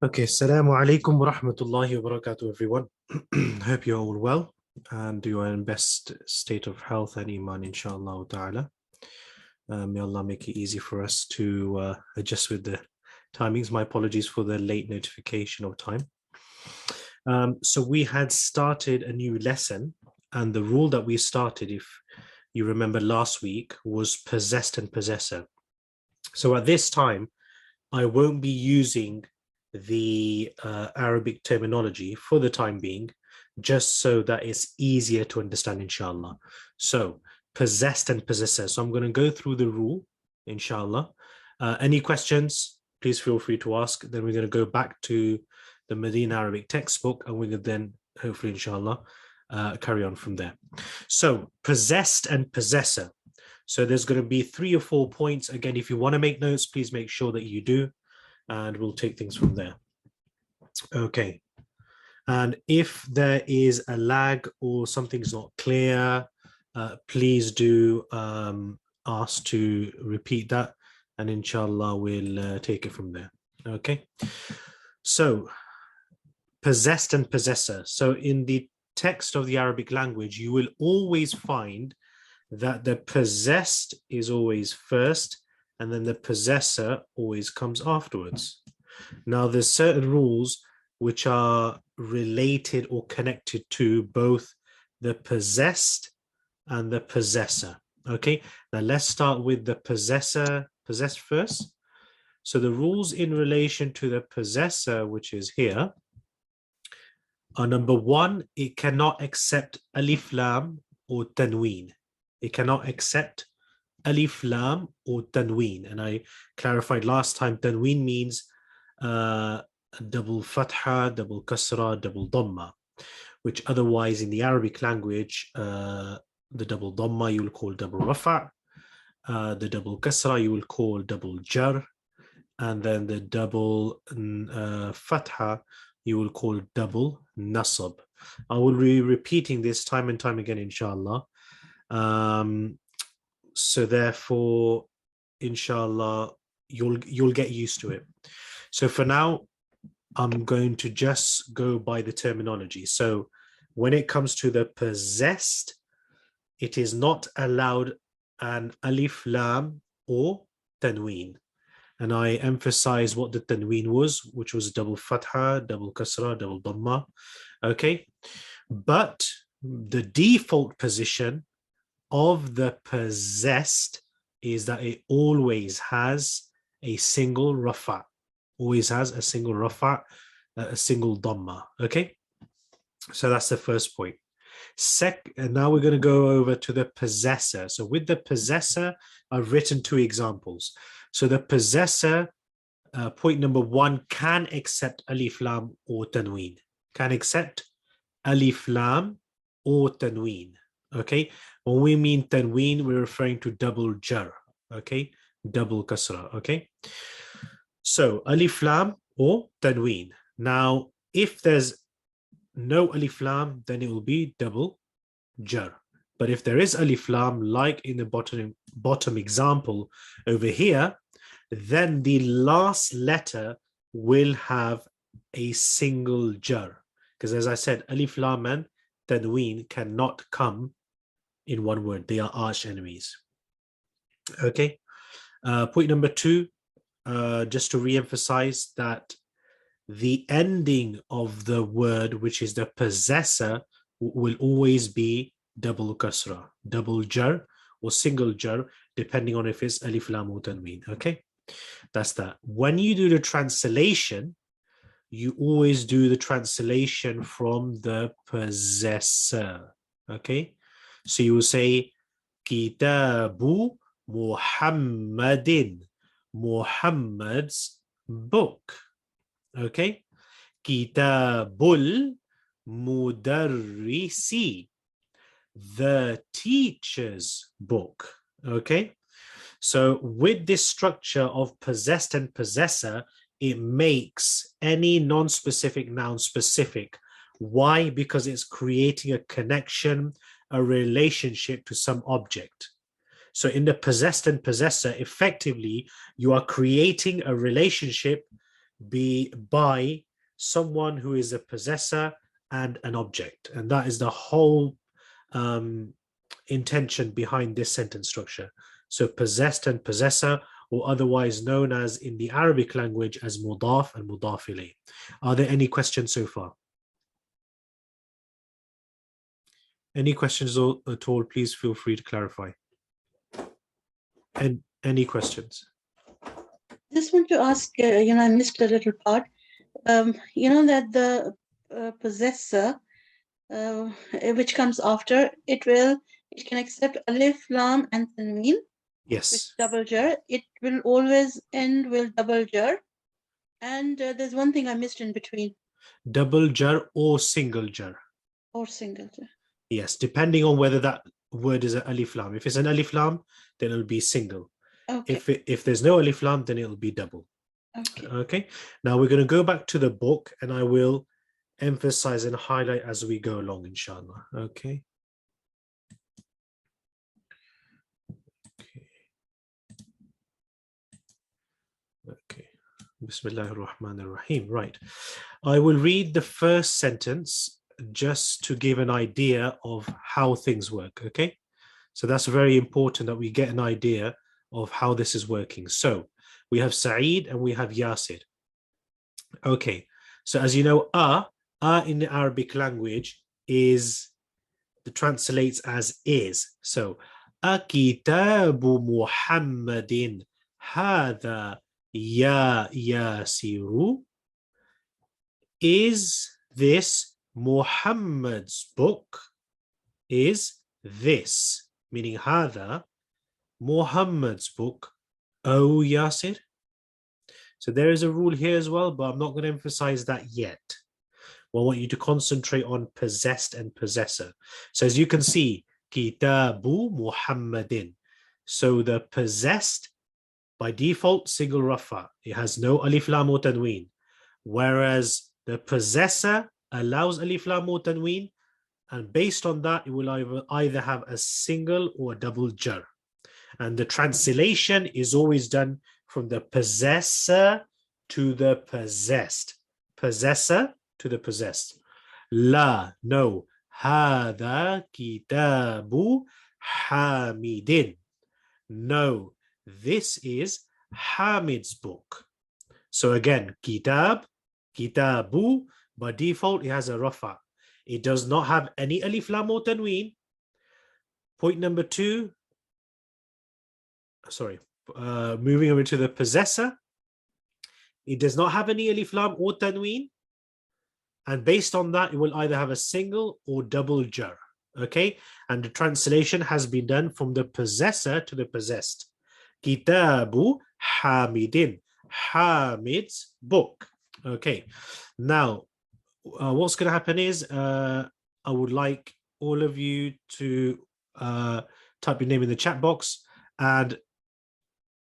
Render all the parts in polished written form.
Okay, Assalamu alaikum wa rahmatullahi wa barakatuh, everyone. Hope you're all well and you are in best state of health and iman, inshallah ta'ala. May Allah make it easy for us to adjust with the timings. My apologies for the late notification of time. So we had started a new lesson, and the rule that we started, if you remember last week, was possessed and possessor. So at this time, I won't be using the Arabic terminology for the time being, just so that it's easier to understand, inshallah. So, possessed and possessor. So, I'm going to go through the rule, inshallah. Any questions, please feel free to ask. Then we're going to go back to the Madinah Arabic textbook, and we're going to then, hopefully, inshallah, carry on from there. So, possessed and possessor. So there's going to be 3 or 4 points. Again, if you want to make notes, please make sure that you do, and we'll take things from there. Okay. And if there is a lag or something's not clear, please do ask to repeat that, and inshallah we'll take it from there. Okay. So possessed and possessor. So in the text of the Arabic language, you will always find that the possessed is always first, and then the possessor always comes afterwards. Now, there's certain rules which are related or connected to both the possessed and the possessor. Okay, now let's start with the possessed first. So the rules in relation to the possessor, which is here, are number one, it cannot accept alif lam or tanween. It cannot accept alif lam or tanween. And I clarified last time, tanween means double fatha, double kasra, double dhamma, which otherwise in the Arabic language, the double dhamma you will call double rafa', the double kasra you will call double jar, and then the double fatha you will call double nasab. I will be repeating this time and time again, inshallah. So therefore, inshallah, you'll get used to it. So for now, I'm going to just go by the terminology. So when it comes to the possessed, it is not allowed an alif lam or tanween. And I emphasize what the tanween was, which was double fatha, double kasra, double dhamma. Okay. But the default position of the possessed is that it always has a single rafa, always has a single rafa, a single dhamma. Okay, so that's the first point. And now we're going to go over to the possessor. So with the possessor, I've written 2 examples. So the possessor, point number 1, can accept alif lam or tanween. Can accept alif lam or tanween. Okay, when we mean tanween, we're referring to double jar. Okay, double kasra. Okay, so alif lam or tanween. Now, if there's no alif lam, then it will be double jar. But if there is alif lam, like in the bottom example over here, then the last letter will have a single jar. Because as I said, alif lam and tanween cannot come in one word. They are arch enemies. Okay. Point number 2, just to re-emphasize that the ending of the word, which is the possessor, will always be double kasra, double jar or single jar, depending on if it's alif lam or tanween. Okay, that's that. When you do the translation, you always do the translation from the possessor. Okay, so you will say Kitabu Muhammadin, Muhammad's book. Okay, Kitabul Mudarrisi, the teacher's book. Okay, so with this structure of possessed and possessor, it makes any non-specific noun specific. Why? Because it's creating a connection, a relationship to some object. So in the possessed and possessor, effectively, you are creating a relationship be by someone who is a possessor and an object. And that is the whole intention behind this sentence structure. So possessed and possessor, or otherwise known as in the Arabic language as mudaf and mudaf ilayh. Are there any questions so far? Any questions at all, please feel free to clarify. And any questions? Just want to ask, I missed a little part. That the possessor, which comes after, it can accept alif, lam, and tanween. Yes. With double jar. It will always end with double jar. And there's one thing I missed in between. Double jar or single jar. Or single jar. Yes, depending on whether that word is an alif lam. If it's an alif lam, then it'll be single. Okay. If there's no alif lam, then it'll be double. Okay. Okay. Now we're going to go back to the book, and I will emphasize and highlight as we go along, inshallah. Okay. Okay. Bismillah ar-Rahman ar-Rahim. Right. I will read the first sentence just to give an idea of how things work. Okay. So that's very important that we get an idea of how this is working. So we have Sa'id and we have Yasir. Okay. So as you know, in the Arabic language translates as is. So Akitabu Muhammadin Hadha Ya Yasiru. Is this Muhammad's book? Is this, meaning Hadha, Muhammad's book, O Yasir? So there is a rule here as well, but I'm not going to emphasize that yet. Well, I want you to concentrate on possessed and possessor. So as you can see, Kitabu Muhammadin. So the possessed, by default, single rafa. It has no alif lam or tanween. Whereas the possessor allows alif lam or tanween, and based on that, it will either have a single or a double jar. And the translation is always done from the possessor to the possessed. Possessor to the possessed. La, no. Hada kitabu Hamidin. No, this is Hamid's book. So again, kitab, kitabu, by default, it has a rafa. It does not have any alif lam or tanween. Point number two, moving over to the possessor. It does not have any alif lam or tanween. And based on that, it will either have a single or double jar. Okay? And the translation has been done from the possessor to the possessed. Kitabu Hamidin. Hamid's book. Okay. Now, what's going to happen is I would like all of you to type your name in the chat box, and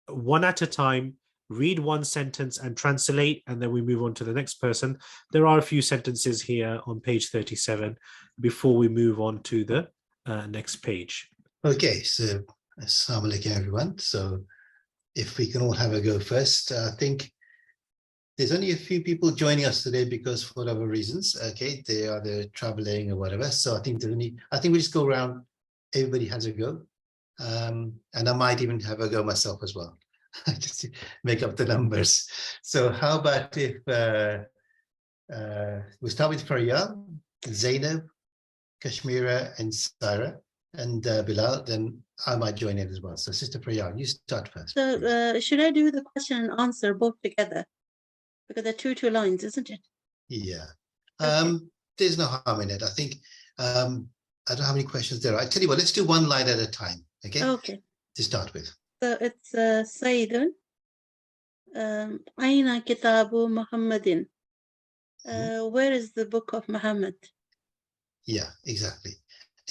one at a time, read one sentence and translate, and then we move on to the next person. There are a few sentences here on page 37 before we move on to the next page. Okay, so assalamu alaikum everyone. So if we can all have a go first, I think there's only a few people joining us today because for whatever reasons, okay, they're traveling or whatever. So I think we just go around, everybody has a go. And I might even have a go myself as well, just to make up the numbers. So how about if we start with Faryal, Zainab, Kashmira, and Sarah, and Bilal, then I might join in as well. So Sister Faryal, you start first. So should I do the question and answer both together? Because they're two lines, isn't it? Yeah. Okay. There's no harm in it. I think, I don't know how many questions there are. I tell you what, let's do one line at a time, okay? Okay. To start with. So it's Sayyidun. Aina Kitabu Muhammadin. Where is the book of Muhammad? Yeah, exactly.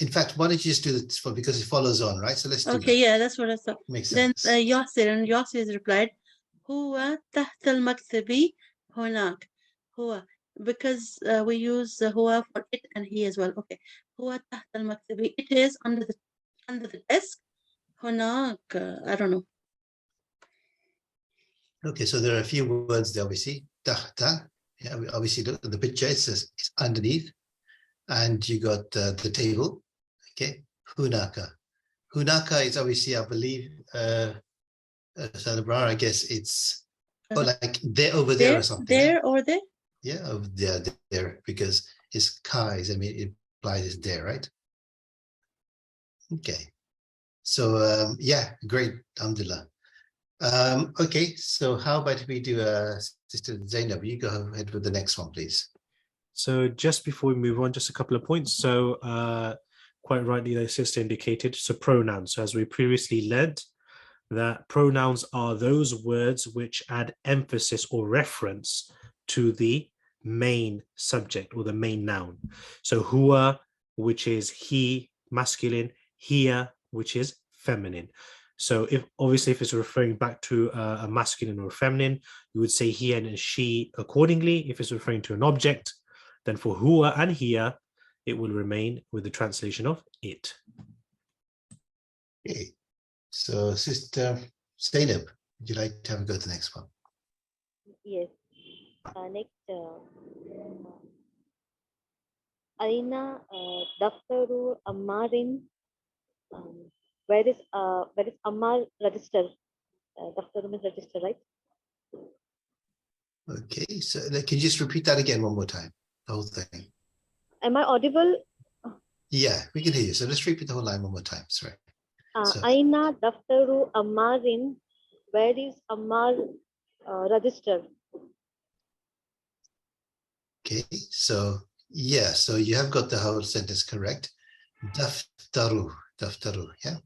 In fact, why don't you just do this because it follows on, right? So let's do Okay, yeah, that's what I thought. Makes Then sense. Yasir has replied, Huwa tahta al-maktabi hunak. Huwa, because we use huwa for it and he as well. Okay. Huwa tahta al-maktabi. It is under the desk. Hunak, I don't know. Okay, so there are a few words there, obviously. tahta. Yeah, obviously the picture it says it's underneath, and you got the table. Okay, hunaka. Hunaka is obviously, I believe, Salabrar, I guess it's like they're over there or something. There or there? Yeah, over there, because it's Kais, I mean, it implies it's there, right? Okay. So, yeah, great. Alhamdulillah. Okay, so how about we do Sister Zainab? You go ahead with the next one, please. So just before we move on, just a couple of points. So quite rightly, the sister indicated, so pronouns. So as we previously led, that pronouns are those words which add emphasis or reference to the main subject or the main noun. So huwa, which is he, masculine, hiya, which is feminine. So if it's referring back to a masculine or a feminine, you would say he and she accordingly. If it's referring to an object, then for huwa and hiya, it will remain with the translation of it. Okay. So, Sister Zainab, would you like to have a go to the next one? Yes. Next, Aina Daftaru Ammarin. Where is Ammar register? Daftaru means register, right? Okay, so can you just repeat that again one more time? The whole thing. Am I audible? Yeah, we can hear you. So let's repeat the whole line one more time. Sorry. Aina Daftaru Ammarin. Where is Ammar register? Okay, so yeah, so you have got the whole sentence correct. Daftaru, yeah.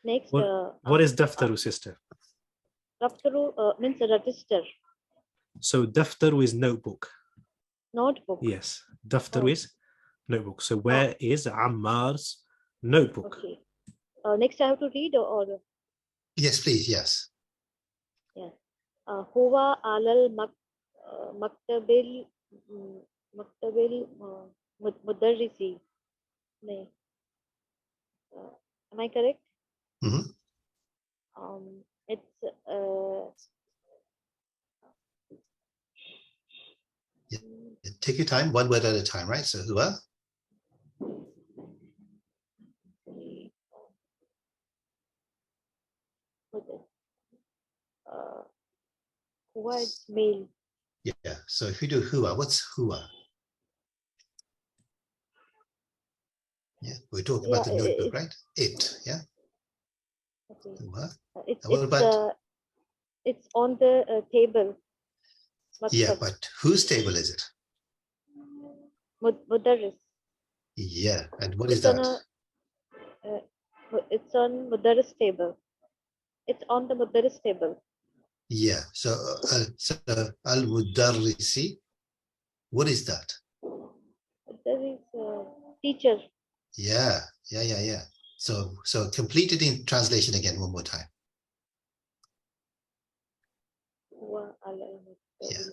Next, what is daftaru, sister? Daftaru means a register. So daftaru is notebook. Notebook. Yes, daftaru is notebook. So where is Ammar's notebook? Okay. Next, I have to read or Yes, please. Yes. Yeah. Huwa alal maktabil mudarrisi. Am I correct? Mm-hmm. It's Yeah. Take your time, one word at a time, right? So huwa. Huwa is male. Yeah. So if you do huwa, what's huwa? Yeah, we're talking about the notebook, right? It, yeah. Okay. Huwa. It's on the table. Yeah, but whose table is it? Mudarris. Yeah, and what is that? It's on Mudarris table. It's on the Mudarris table. Yeah, so al-mudarrisi, what is that? Mudarris, teacher. Yeah. So complete it in translation again one more time. Yeah.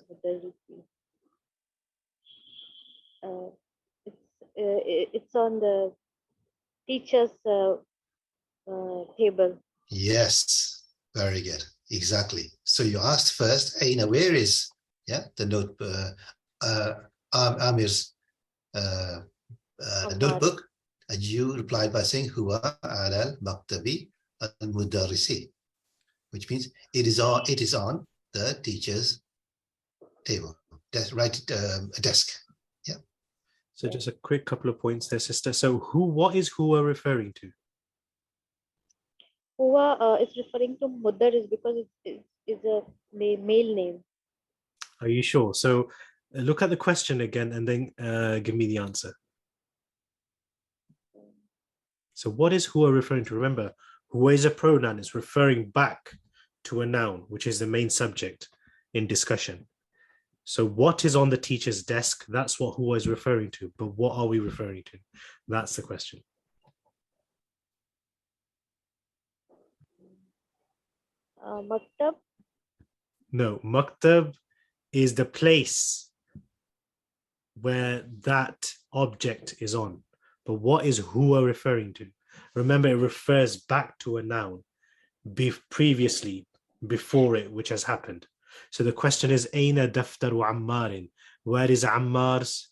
It's on the teacher's table. Yes, very good. Exactly. So you asked first, Aina, where is the note Amir's notebook? And you replied by saying huwa ala al-maktabi al-mudarrisi, which means it is on the teacher's table. That's right, a desk. Yeah. So just a quick couple of points there, sister. So what is huwa referring to? Huwa is referring to Mudarris because it's a male name. Are you sure? So look at the question again and then give me the answer. So what is huwa referring to? Remember, huwa is a pronoun. It's referring back to a noun, which is the main subject in discussion. So what is on the teacher's desk? That's what huwa is referring to. But what are we referring to? That's the question. Maktab? No, maktab is the place where that object is on. But what is huwa referring to? Remember, it refers back to a noun previously, before it, which has happened. So the question is, Aina daftaru Ammarin? Where is Ammar's?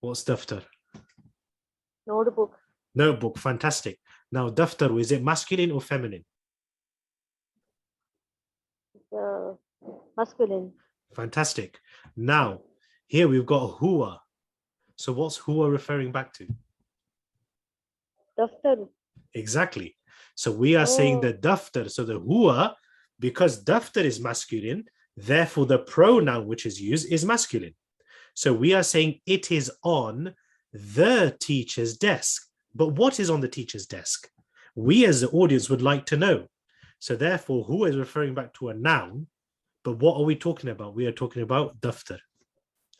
What's daftar? Notebook. Notebook. Fantastic. Now, daftar, is it masculine or feminine? Masculine. Fantastic. Now, here we've got huwa. So what's huwa referring back to? Daftar. Exactly. So we are saying the daftar. So the huwa, because daftar is masculine, therefore the pronoun which is used is masculine. So we are saying it is on the teacher's desk. But what is on the teacher's desk? We as the audience would like to know. So therefore, huwa is referring back to a noun. But what are we talking about? We are talking about daftar.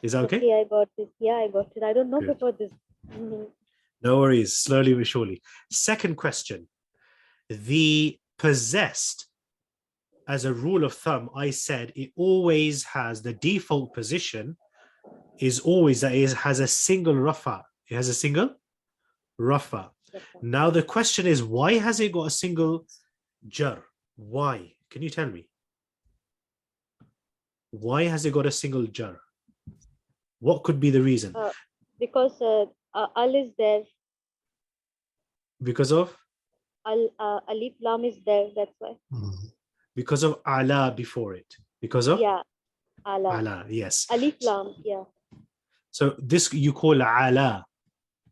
Is that okay? Okay, I got it. Yeah, I got it. I don't know Good. before this. Mhm. No worries. Slowly but surely. Second question. The possessed, as a rule of thumb, I said it always has the default position is always that it has a single rafa. It has a single rafa. Now the question is, why has it got a single jar? Why? Can you tell me? Why has it got a single jar? What could be the reason? Because al is there. Because of? Alif lam is there. That's why. Because of ala before it. Because of? Yeah. Ala. Ala, yes. Alif lam. Yeah. So this you call ala.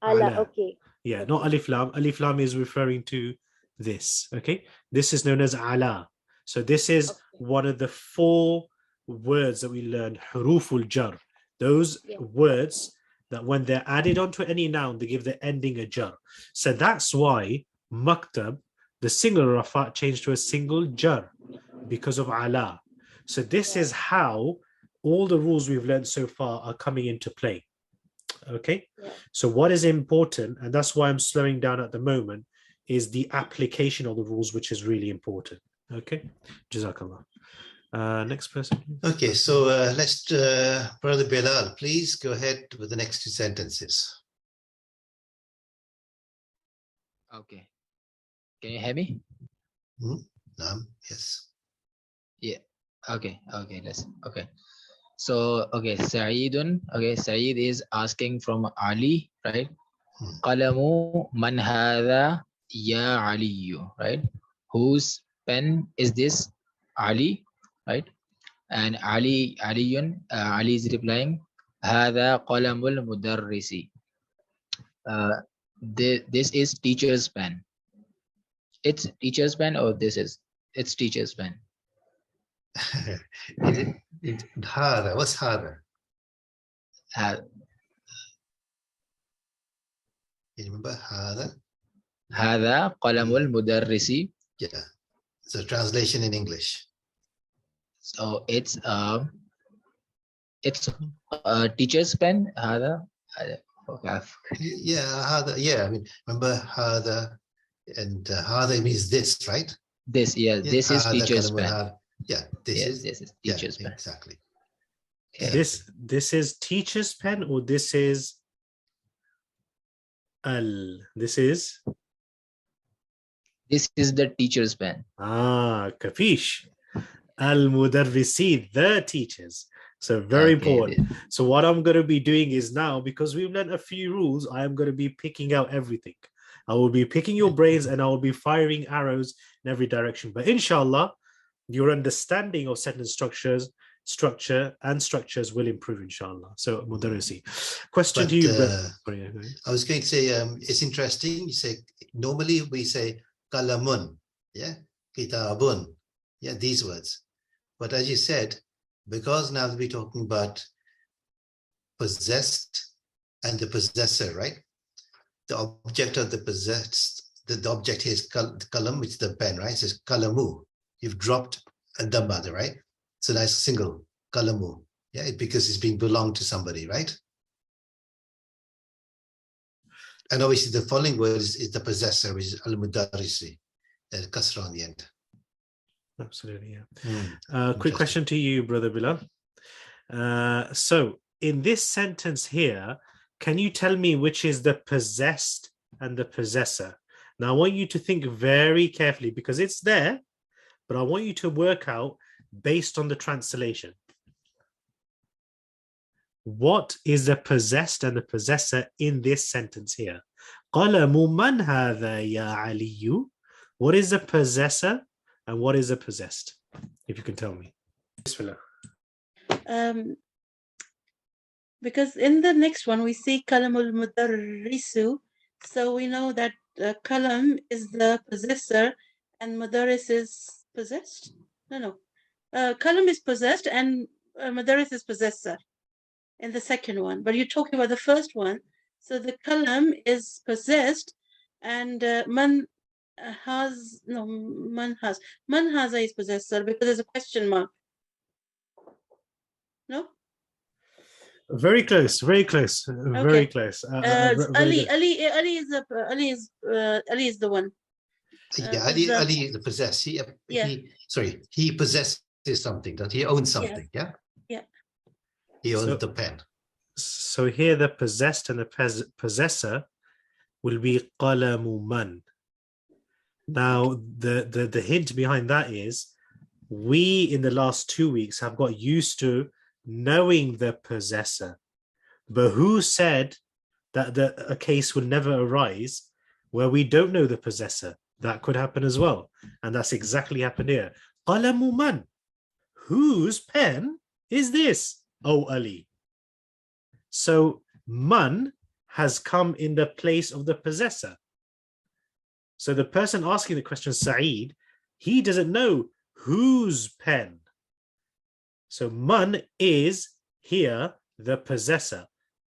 Ala. Okay. Yeah, Okay. not alif lam. Alif lam is referring to this. Okay. This is known as ala. So this is one of the 4 words that we learned, huruful jar. Those words that when they're added onto any noun, they give the ending a jar. So that's why maktab, the single rafa, changed to a single jar because of ala. So this is how all the rules we've learned so far are coming into play. Okay. So what is important, and that's why I'm slowing down at the moment, is the application of the rules, which is really important. Okay. Jazakallah. Next person. Okay, so let's, Brother Bilal, please go ahead with the next 2 sentences. Okay. Can you hear me? Yes. Yeah. Okay. Okay. So, okay, Sa'idun. Okay, Sa'id is asking from Ali, right? Qalamu man hadha ya Aliyu, right? Whose pen is this? Ali, right? And Ali is replying, hadha qalamul mudarrisi. This is teacher's pen. It's teacher's pen, or it's teacher's pen? Hada, what's hada? You remember hada? Hada qalamul mudarrisi. Yeah. So translation in English. So it's teacher's pen. Hada. Okay. Yeah, hada. Yeah, I mean, remember hada, and hada means this, right? This, yeah, this is teacher's pen. Yeah, this is teacher's pen. Exactly. Okay. This is teacher's pen, or this is this is the teacher's pen. Kafish. Al-Mudarrisi, the teachers. So very important. So what I'm going to be doing is now, because we've learned a few rules, I am going to be picking out everything. I will be picking your brains and I will be firing arrows in every direction. But inshallah, your understanding of sentence structure and structures will improve, inshallah. So Mudarrisi. Question to you. I was going to say, it's interesting. You say, normally we say kalamun, yeah, kitabun, yeah, these words. But as you said, because now we're talking about possessed and the possessor, right? The object of the possessed, the object here is kalam, which is the pen, right? It says kalamu. You've dropped a dhamma, right? So that's single, kalamu. Yeah, because it's being belonged to somebody, right? And obviously the following word is the possessor, which is al-mudarrisi, kasra on the end. Absolutely, yeah. Quick question to you, Brother Bilal. So in this sentence here, can you tell me which is the possessed and the possessor? Now, I want you to think very carefully because it's there, but I want you to work out based on the translation. What is the possessed and the possessor in this sentence here? قلم من هذا يا علي? What is the possessor and what is the possessed? If you can tell me. Bismillah. Because in the next one we see kalamul mudarrisu, so we know that kalam is the possessor and mudarris is possessed. No. Kalam is possessed and mudarris is possessor in the second one. But you're talking about the first one. So the kalam is possessed and man has is possessor because there's a question mark. No? Very close, very close, very close. Ali is the one. Yeah, Ali is the possessed. He possesses something, that he owns something, yeah? Yeah. He owns the pen. So here the possessed and the possessor will be qalamu man. Now, the hint behind that is we in the last 2 weeks have got used to knowing the possessor. But who said that a case will never arise where we don't know the possessor? That could happen as well. And that's exactly happened here. Qalamu man. Whose pen is this? Oh, Ali. So man has come in the place of the possessor. So the person asking the question, Sa'id, he doesn't know whose pen. So man is here the possessor.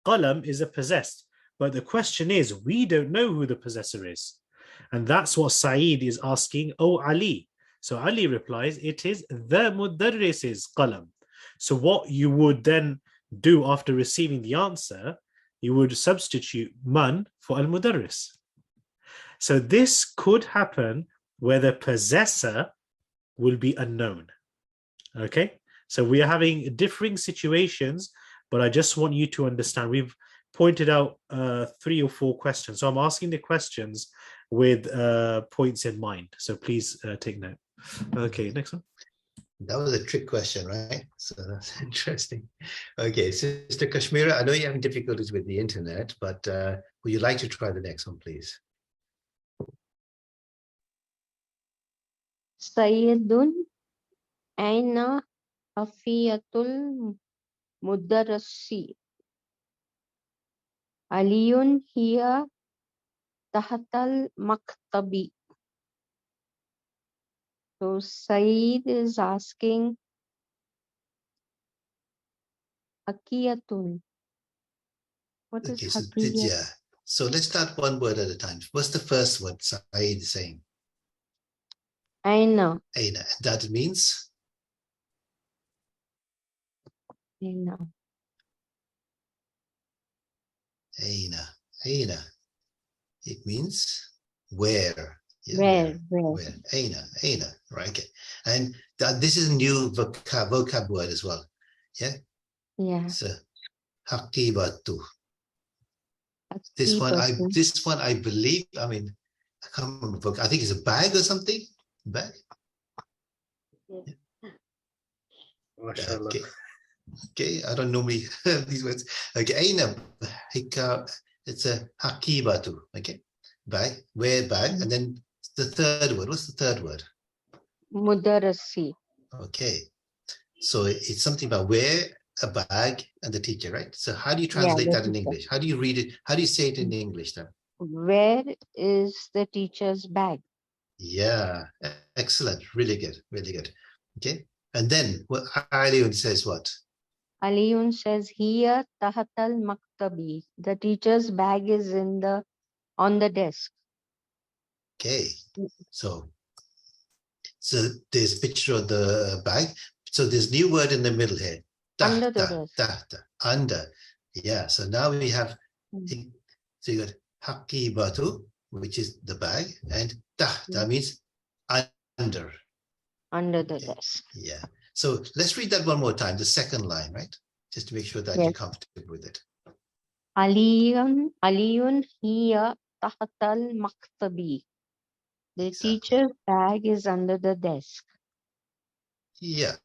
Qalam is a possessed. But the question is, we don't know who the possessor is. And that's what Sa'id is asking, oh Ali. So Ali replies, it is the mudarris's qalam. So what you would then do after receiving the answer, you would substitute man for al-mudarris. So this could happen where the possessor will be unknown. Okay? So we are having differing situations, but I just want you to understand. We've pointed out 3 or 4 questions. So I'm asking the questions with points in mind. So please take note. Okay, next one. That was a trick question, right? So that's interesting. Okay, Sister Kashmira, I know you're having difficulties with the internet, but would you like to try the next one, please? Sayyidun aina hafiyatul mudarrisi. Aliyun hiya tahatal maktabi. So Saeed is asking Hakiyatun. What is Hakiyat? Yeah. So let's start one word at a time. What's the first word Saeed is saying? Aina. Aina. That means? Aina. Aina. Aina. It means where. Yeah, where? Aina. Aina. Right. Okay. And this is a new vocab word as well. Yeah. Yeah. So Hakibatu. This one I believe, I mean, I can't remember. I think it's a bag or something. Bag. Yeah. Okay. I don't normally have these words. Okay. Aina. It's a hakibatu. Okay. Bag. Where bag. And then the third word. What's the third word? Mudarrisi. Okay. So it's something about where, a bag, and the teacher, right? So how do you translate that in English? How do you read it? How do you say it in English then? Where is the teacher's bag? Yeah, excellent. Really good. Really good. Okay. And then what Aliyun says what? Aliyun says here tahatal maktabi. The teacher's bag is on the desk. Okay. So there's a picture of the bag. So there's new word in the middle here. Under the desk. Under. Yeah. So now we have, so you got hakibatu, which is the bag, and that means under. Under the desk. Yeah. So let's read that one more time, the second line, right? Just to make sure that you're comfortable with it. Aliyun hiya tahatal maktabi. The Exactly. teacher's bag is under the desk. Yeah,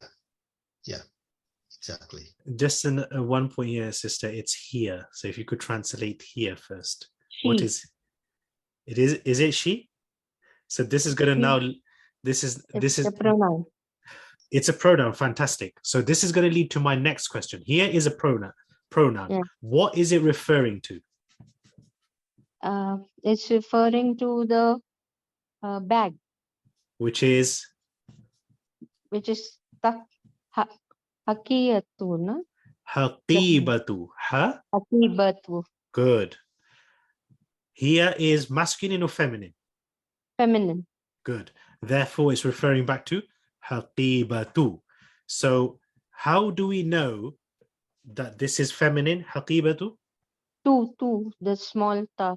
exactly. Just in one point here, sister, it's here. So if you could translate here first. What She. is it? Is it she? So this is gonna She. now this is It's the pronoun. it's a pronoun. Fantastic. So this is going to lead to my next question. Here is a pronoun. Yeah. What is it referring to? It's referring to the bag, Which is which is hakiyatu, no? haqibatu. Ha? Hakibatu, Good. Here is masculine or feminine? feminine. Good. Therefore, it's referring back to haqibatu. So how do we know that this is feminine, haqibatu? Two, the small ta.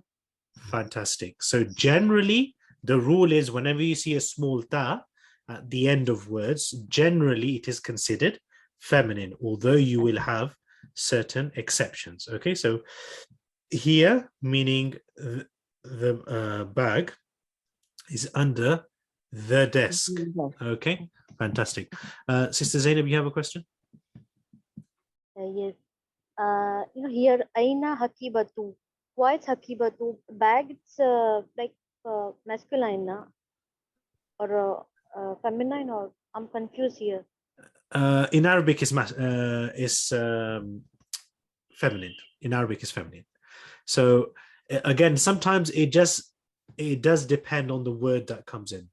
Fantastic. So generally, the rule is whenever you see a small ta at the end of words, generally it is considered feminine, although you will have certain exceptions. Okay, so here, meaning the bag is under the desk. Okay, fantastic. Sister Zainab, you have a question? Yes. Here, Aina Hakibatu. Why it's Hakibatu? Bag, it's like masculine, na? Or feminine, or I'm confused here. In Arabic, is feminine. In Arabic, is feminine. So again, sometimes it does depend on the word that comes in.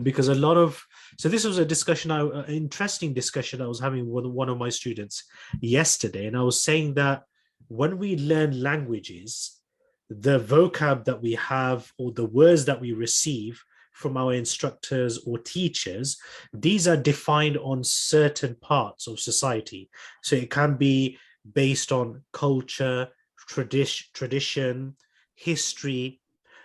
Because a lot of, so this was a discussion, an interesting discussion I was having with one of my students yesterday, and I was saying that when we learn languages, the vocab that we have or the words that we receive from our instructors or teachers, these are defined on certain parts of society. So it can be based on culture, tradition, history,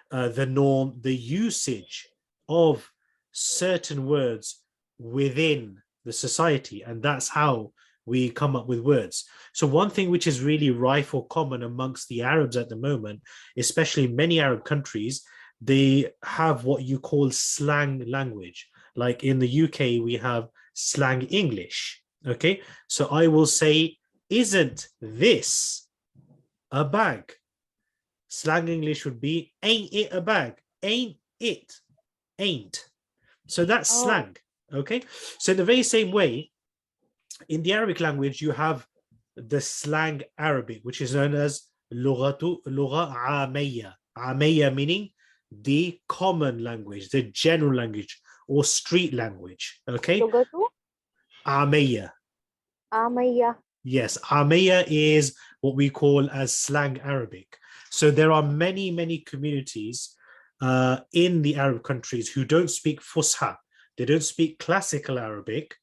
the norm, the usage of certain words within the society, and that's how we come up with words. So one thing which is really rife or common amongst the Arabs at the moment, especially in many Arab countries, they have what you call slang language. Like in the UK, we have slang English. Okay, so I will say, isn't this a bag? Slang English would be, ain't it a bag? Ain't it? Ain't. So that's slang. Okay, so in the very same way, in the Arabic language, you have the slang Arabic, which is known as lugha amiyya. Amiyya meaning the common language, the general language, or street language. Okay, Lugatu? amiyya. Amaya. Yes, amiyya is what we call as slang Arabic. So there are many communities in the Arab countries who don't speak Fusha. They don't speak classical Arabic.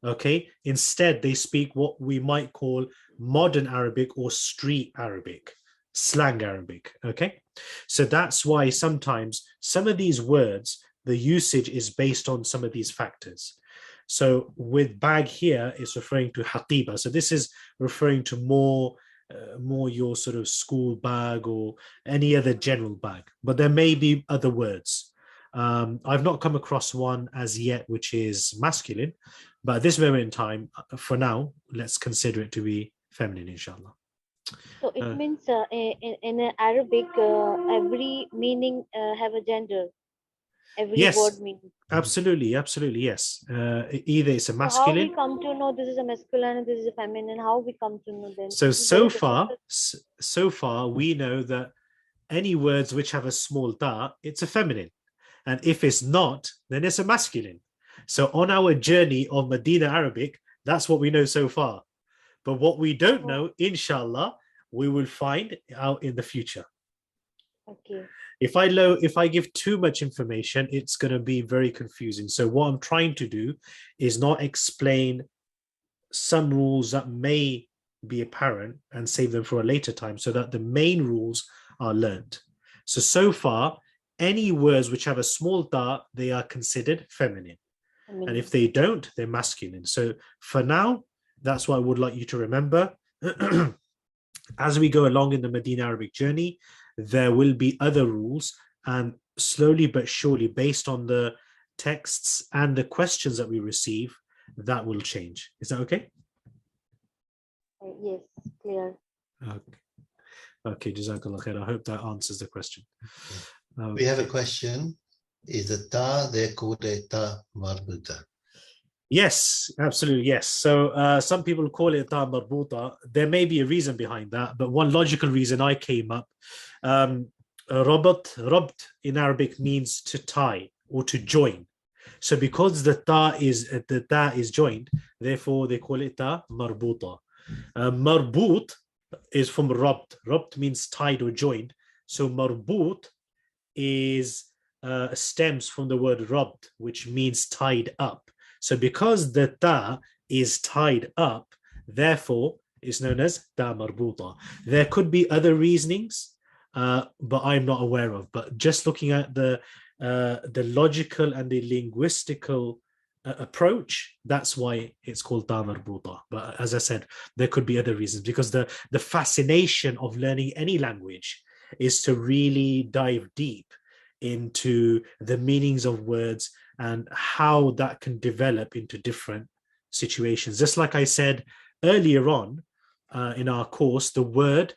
Okay, instead they speak what we might call modern Arabic or street Arabic, slang Arabic. Okay, so that's why sometimes some of these words, the usage is based on some of these factors. So with bag here, it's referring to haqiba. So this is referring to more your sort of school bag or any other general bag, but there may be other words. I've not come across one as yet which is masculine, but at this moment in time, for now, let's consider it to be feminine, inshallah. So it means in Arabic, every meaning have a gender. Every yes, word meaning. Absolutely, yes. Either it's a masculine. So how we come to know this is a masculine and this is a feminine? How we come to know then? So far, we know that any words which have a small ta, it's a feminine. And if it's not, then it's a masculine. So on our journey of Madinah Arabic, that's what we know so far. But what we don't know, inshallah, we will find out in the future. Okay. If I give too much information, it's going to be very confusing. So what I'm trying to do is not explain some rules that may be apparent and save them for a later time so that the main rules are learned. So far, any words which have a small ta, they are considered feminine. And if they don't, they're masculine. So for now, that's what I would like you to remember. As we go along in the Madinah Arabic journey, there will be other rules, and slowly but surely, based on the texts and the questions that we receive, that will change. Is that okay? Yes, clear. Okay. Okay, Jazakallah khair. I hope that answers the question. We have a Okay. question. Is the ta there called a ta marbuta? Yes, absolutely. Yes. So some people call it ta marbuta. There may be a reason behind that, but one logical reason I came up, rabt in Arabic means to tie or to join. So because the ta is joined, therefore they call it ta marbuta. Marbut is from rabt. Rabt means tied or joined. So marbut is stems from the word rabt, which means tied up. So because the ta is tied up, therefore is known as ta marbuta. There could be other reasonings, but I'm not aware of. But just looking at the logical and the linguistical approach, that's why it's called ta marbuta. But as I said, there could be other reasons, because the fascination of learning any language is to really dive deep into the meanings of words and how that can develop into different situations. Just like I said earlier on in our course, the word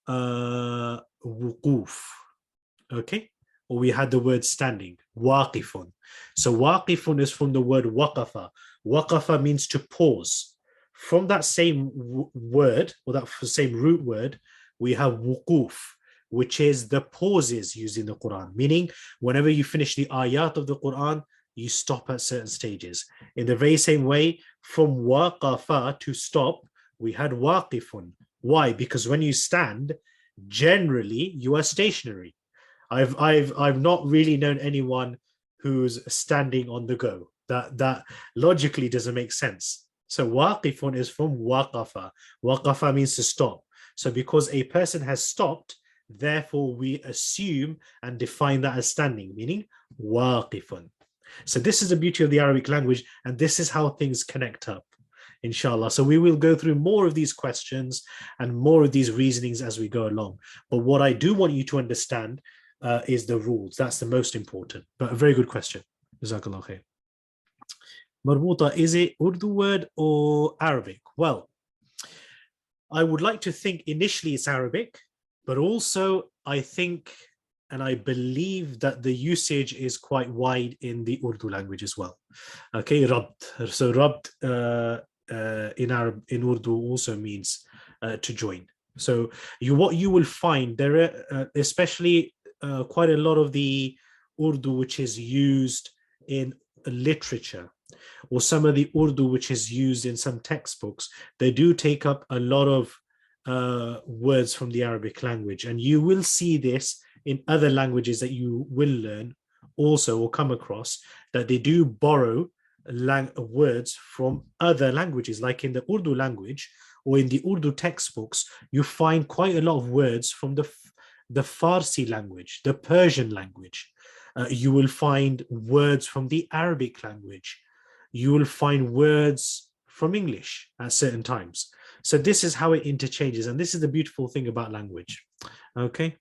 wuquf, okay? Or we had the word standing, waqifun. So waqifun is from the word waqafa. Waqafa means to pause. From that same word, or that same root word, we have wuquf, which is the pauses used in the Quran, meaning whenever you finish the ayat of the Quran, you stop at certain stages. In the very same way, from waqafa, to stop, we had waqifun. Why? Because when you stand, generally you are stationary. I've not really known anyone who's standing on the go. That logically doesn't make sense. So waqifun is from waqafa. Waqafa means to stop. So because a person has stopped, therefore we assume and define that as standing, meaning waqifun. So this is the beauty of the Arabic language, and this is how things connect up, inshallah. So we will go through more of these questions and more of these reasonings as we go along. But what I do want you to understand is the rules. That's the most important. But a very good question. Jazakallah khair. Marbuta, is it Urdu word or Arabic? Well, I would like to think initially it's Arabic, but also I think and I believe that the usage is quite wide in the Urdu language as well. Okay, rabt. So rabt in Urdu also means to join. So what you will find there are especially quite a lot of the Urdu which is used in literature, or some of the Urdu which is used in some textbooks, they do take up a lot of words from the Arabic language. And you will see this in other languages that you will learn also, or come across, that they do borrow words from other languages. Like in the Urdu language or in the Urdu textbooks, you find quite a lot of words from the Farsi language, the Persian language. You will find words from the Arabic language. You will find words from English at certain times. So this is how it interchanges. And this is the beautiful thing about language. Okay.